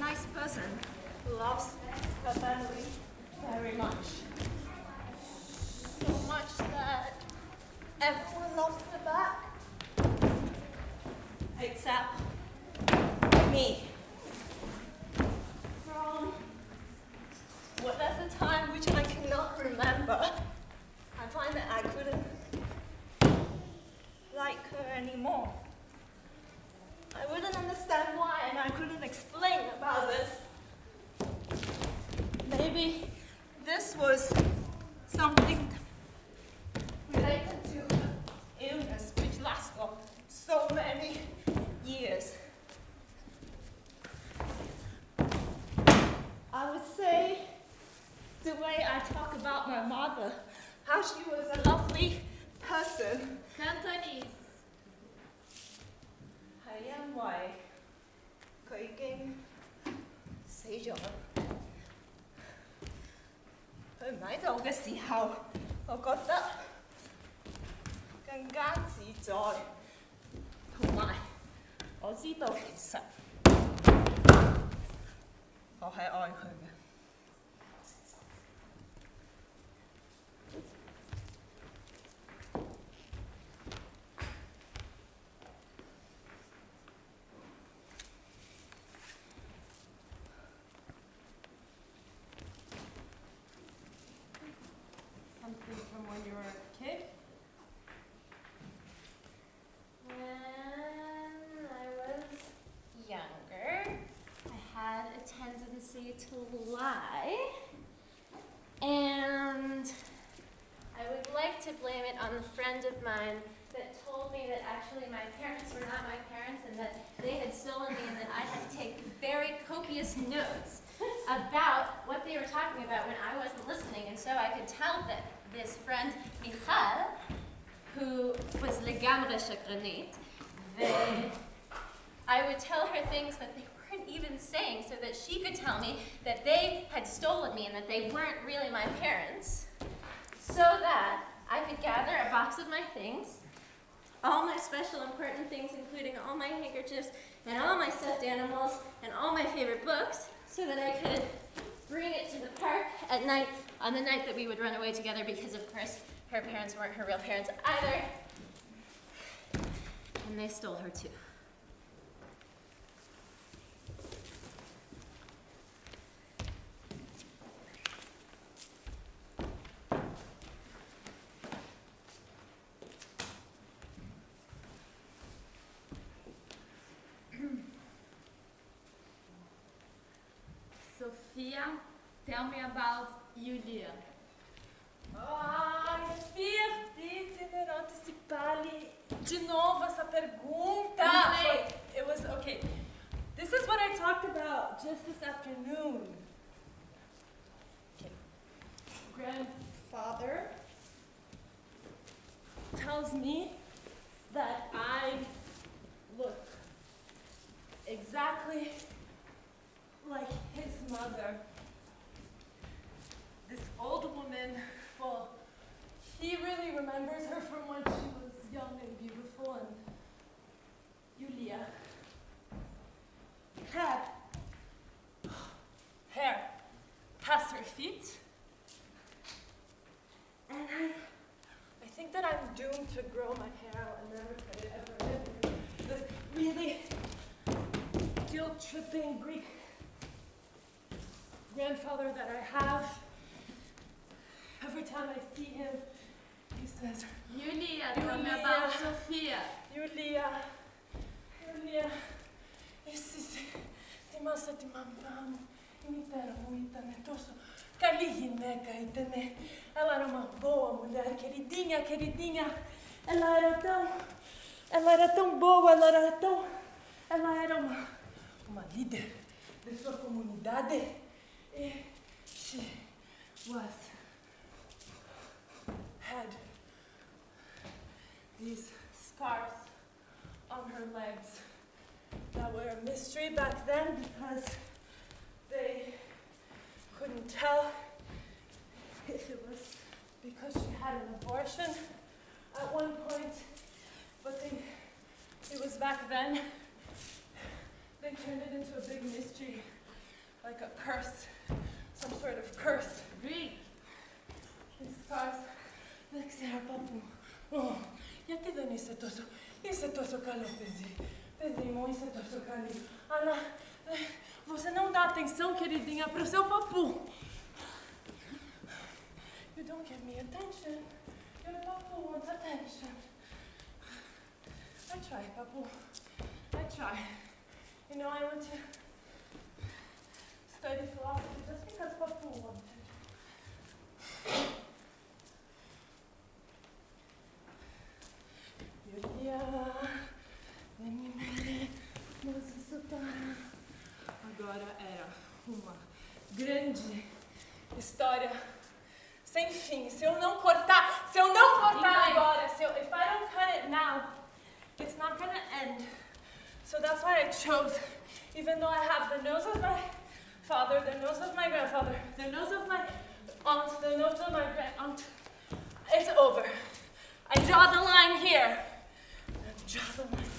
nice person who loves her family very much. So much that everyone loves her back. Except me. From whatever time which I cannot remember, I find that I couldn't like her anymore. I wouldn't understand why, and I couldn't explain about this. Maybe this was something related to her illness, which lasts for so many years. I would say the way I talk about my mother, how she was a lovely person. Cantonese. 係因為佢已經死咗。佢唔喺度嘅時候，我覺得更加自在，同埋我知道其實我係愛佢嘅。Something from when you were a kid? When I was younger, I had a tendency to lie. And I would like to blame it on a friend of mine that told me that actually my parents were not my parents and that they had stolen me and that I had to take very copious notes about what they were talking about when I wasn't listening. And so I could tell that this friend, Michal, who was legamre chagrinit, I would tell her things that they weren't even saying so that she could tell me that they had stolen me and that they weren't really my parents, so that I could gather a box of my things, all my special important things, including all my handkerchiefs and all my stuffed animals and all my favorite books, so that I could bring it to the park at night, on the night that we would run away together, because of course her parents weren't her real parents either. And they stole her too. Sofia, tell me about Julia. Ai, Fia, não antecipar-lhe de novo essa pergunta. It was, okay. This is what I talked about just this afternoon. Okay. Grandfather tells me that I look exactly like his mother. This old woman, well, he really remembers her from when she was young and beautiful, and Julia had hair past her feet. And I think that I'm doomed to grow my hair out and never cut it ever again. This really guilt-tripping Greek grandfather that I have. Every time I see him, he says, Julia, tell me about Sofia. Julia, θυμάσαι τη μαμά μου, η μητέρα μου ήταν τόσο καλή γυναίκα, ήτανε, ela era uma boa mulher, queridinha, ela era tão boa, ela era uma líder de sua comunidade, e she had these scars on her legs that were a mystery back then because they couldn't tell if it was because she had an abortion at one point, but it was back then. They turned it into a big mystery like a curse, some sort of curse. Greek. These scars, look, Sarah, papu. Oh, γιατί δεν είσαι τόσο καλό παιδί μου, είσαι τόσο καλή. Αλλά você não dá atenção, queridinha, pro seu papu. You don't give me attention. Your papu wants attention. I try, papu. I try. You know, I went to study philosophy just because papu wanted. Julia, vem me moça soltar. Agora era uma grande história sem fim. Se eu não cortar agora, if I don't cut it now, it's not gonna end. So that's why I chose, even though I have the nose of my father, the nose of my grandfather, the nose of my aunt, the nose of my grand-aunt, it's over. I draw the line here. I draw the line